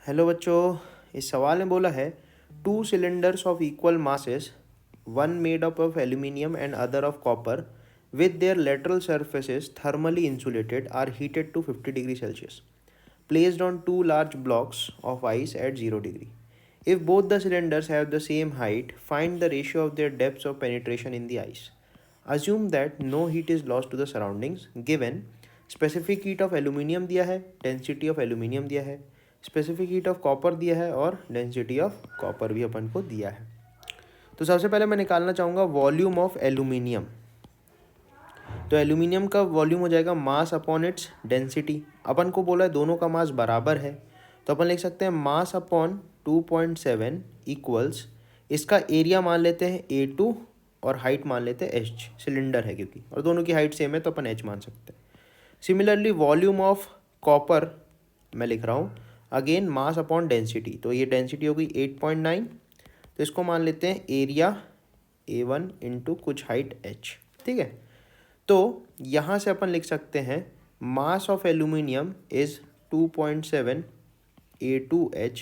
Hello बच्चों, इस सवाल में बोला है to cylinders of equal masses, one made up of aluminium and other of copper with their lateral surfaces thermally insulated are heated to 50 degree Celsius, placed on two large blocks of ice at 0 degree. If both the cylinders have the same height, find the ratio of their depths of penetration in the ice. Assume that no heat is lost to the surroundings. Given specific heat of aluminium दिया है, density of aluminium दिया है, specific heat of copper दिया है और density of copper भी अपन को दिया है. तो सबसे पहले मैं निकालना चाहूँगा वॉल्यूम ऑफ एल्यूमिनियम. तो एल्यूमिनियम का वॉल्यूम हो जाएगा मास अपॉन इट्स डेंसिटी. अपन को बोला है दोनों का मास बराबर है, तो अपन लिख सकते हैं मास अपॉन 2.7 इक्वल्स, इसका एरिया मान लेते हैं A2 और हाइट मान लेते हैं H, सिलेंडर है क्योंकि, और दोनों की हाइट सेम है तो अपन H मान सकते हैं. सिमिलरली वॉल्यूम ऑफ कॉपर मैं लिख रहा हूँ अगेन मास अपॉन डेंसिटी, तो ये डेंसिटी होगी 8.9, तो इसको मान लेते हैं एरिया A1 इंटू कुछ हाइट H. ठीक है, तो यहाँ से अपन लिख सकते हैं mass of aluminium is 2.7 A2H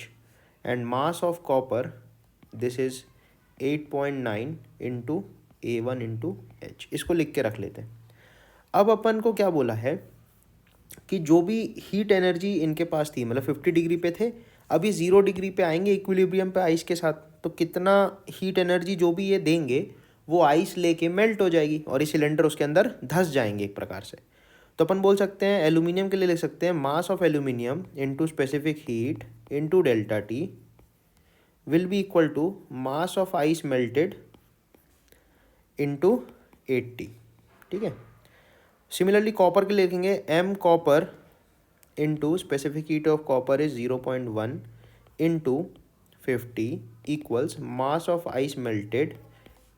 and mass of copper this is 8.9 into A1 into H. इसको लिख के रख लेते हैं. अब अपन को क्या बोला है कि जो भी हीट एनर्जी इनके पास थी, मतलब 50 डिग्री पे थे, अभी 0 डिग्री पे आएंगे इक्विलिब्रियम पे आइस के साथ, तो कितना हीट एनर्जी जो भी ये देंगे वो आइस लेके मेल्ट हो जाएगी और ये सिलेंडर उसके अंदर धंस जाएंगे एक प्रकार से. तो अपन बोल सकते हैं एल्यूमिनियम के लिए लिख सकते हैं mass of aluminium into specific heat into delta T will be equal to mass of ice melted into 80. ठीक है, सिमिलरली कॉपर के लिए लिखेंगे M copper into specific heat of copper is 0.1 into 50 equals mass of ice melted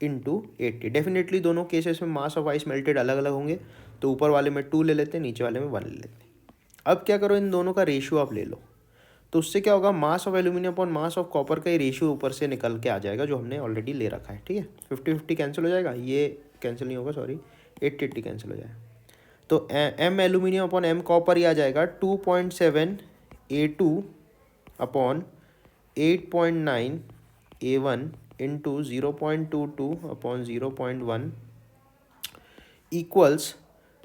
into 80. Definitely दोनों cases में mass of ice melted अलग अलग होंगे, तो ऊपर वाले में 2 ले लेते हैं, नीचे वाले में 1 ले लेते हैं. अब क्या करो, इन दोनों का रेशियो आप ले लो, तो उससे क्या होगा मास of aluminium upon mass of copper का ही रेशियो ऊपर से निकल के आ जाएगा जो हमने ऑलरेडी ले रखा है. ठीक है, 50-50 कैंसिल हो जाएगा, ये कैंसिल नहीं होगा, सॉरी 80-80 कैंसिल हो जाएगा. तो M aluminium upon M copper ही आ जाएगा 2.7 A2 upon 8.9 A1 into 0.22 upon 0.1 equals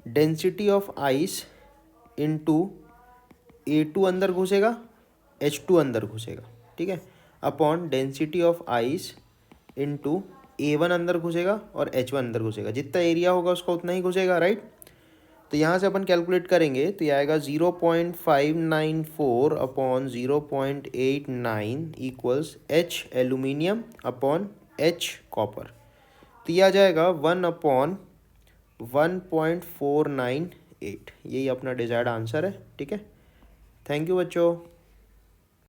density of ice into A2 अंदर घुसेगा, H2 अंदर घुसेगा. ठीक है, upon density of ice into A1 अंदर घुसेगा और H1 अंदर घुसेगा. जितना एरिया होगा उसका उतना ही घुसेगा, राइट. तो यहाँ से अपन कैलकुलेट करेंगे तो ये आएगा 0.594 upon 0.89 equals H aluminium upon H copper. तो ये आ जाएगा 1 अपॉन 1.498. यही अपना डिजायर्ड आंसर है. ठीक है, थैंक यू बच्चों.